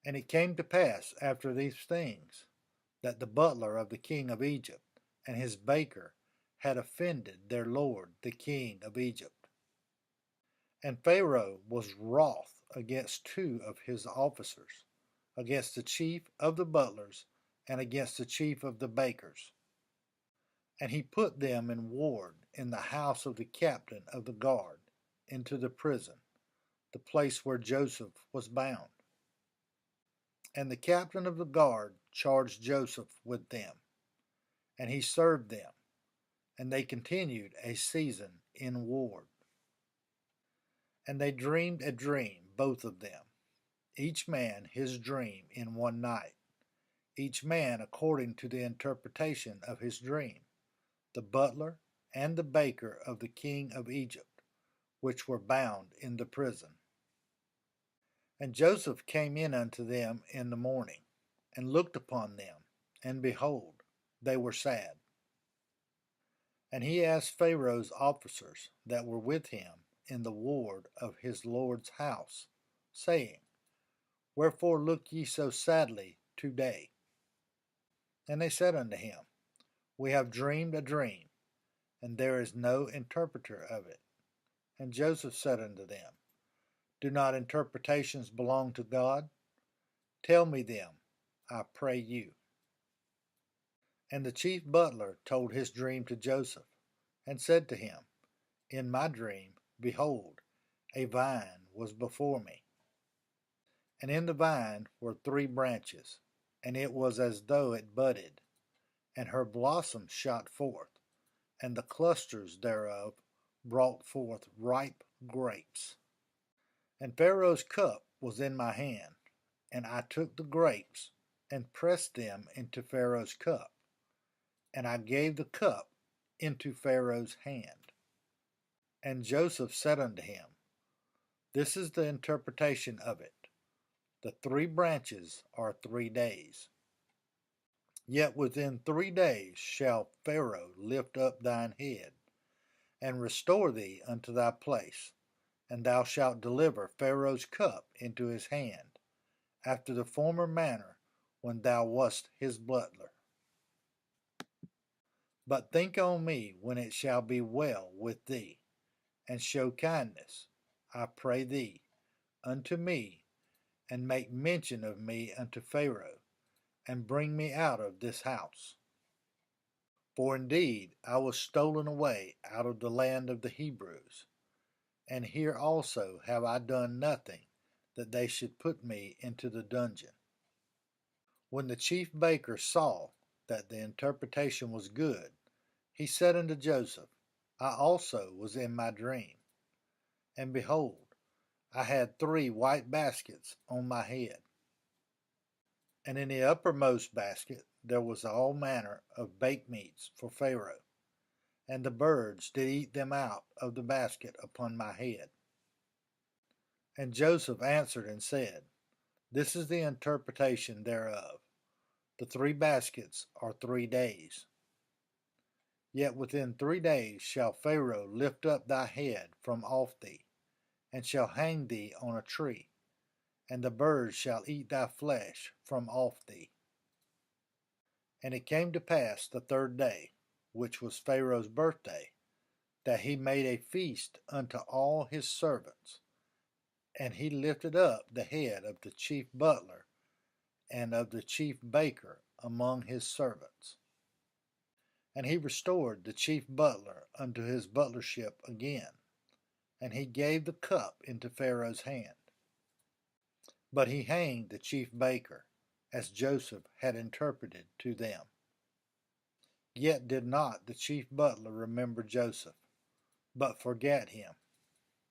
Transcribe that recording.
And it came to pass after these things, that the butler of the king of Egypt and his baker had offended their lord the king of Egypt. And Pharaoh was wroth against two of his officers, against the chief of the butlers and against the chief of the bakers. And he put them in ward in the house of the captain of the guard into the prison, the place where Joseph was bound. And the captain of the guard charged Joseph with them, and he served them, and they continued a season in ward. And they dreamed a dream, both of them, each man his dream in one night, each man according to the interpretation of his dream, the butler and the baker of the king of Egypt, which were bound in the prison. And Joseph came in unto them in the morning, and looked upon them, and behold, they were sad. And he asked Pharaoh's officers that were with him in the ward of his lord's house, saying, Wherefore look ye so sadly today? And they said unto him, We have dreamed a dream, and there is no interpreter of it. And Joseph said unto them, Do not interpretations belong to God? Tell me them, I pray you. And the chief butler told his dream to Joseph, and said to him, In my dream, behold, a vine was before me. And in the vine were 3 branches, and it was as though it budded, and her blossoms shot forth, and the clusters thereof brought forth ripe grapes. And Pharaoh's cup was in my hand, and I took the grapes, and pressed them into Pharaoh's cup, and I gave the cup into Pharaoh's hand. And Joseph said unto him, This is the interpretation of it. The 3 branches are 3 days. Yet within 3 days shall Pharaoh lift up thine head, and restore thee unto thy place, and thou shalt deliver Pharaoh's cup into his hand, after the former manner when thou wast his butler. But think on me when it shall be well with thee, and show kindness, I pray thee, unto me, and make mention of me unto Pharaoh, and bring me out of this house. For indeed I was stolen away out of the land of the Hebrews, and here also have I done nothing that they should put me into the dungeon. When the chief baker saw that the interpretation was good, he said unto Joseph, I also was in my dream, and behold, I had 3 white baskets on my head. And in the uppermost basket there was all manner of baked meats for Pharaoh, and the birds did eat them out of the basket upon my head. And Joseph answered and said, This is the interpretation thereof. The 3 baskets are 3 days. Yet within 3 days shall Pharaoh lift up thy head from off thee, and shall hang thee on a tree, and the birds shall eat thy flesh from off thee. And it came to pass the 3rd day, which was Pharaoh's birthday, that he made a feast unto all his servants, and he lifted up the head of the chief butler and of the chief baker among his servants. And he restored the chief butler unto his butlership again, and he gave the cup into Pharaoh's hand. But he hanged the chief baker, as Joseph had interpreted to them. Yet did not the chief butler remember Joseph, but forgat him.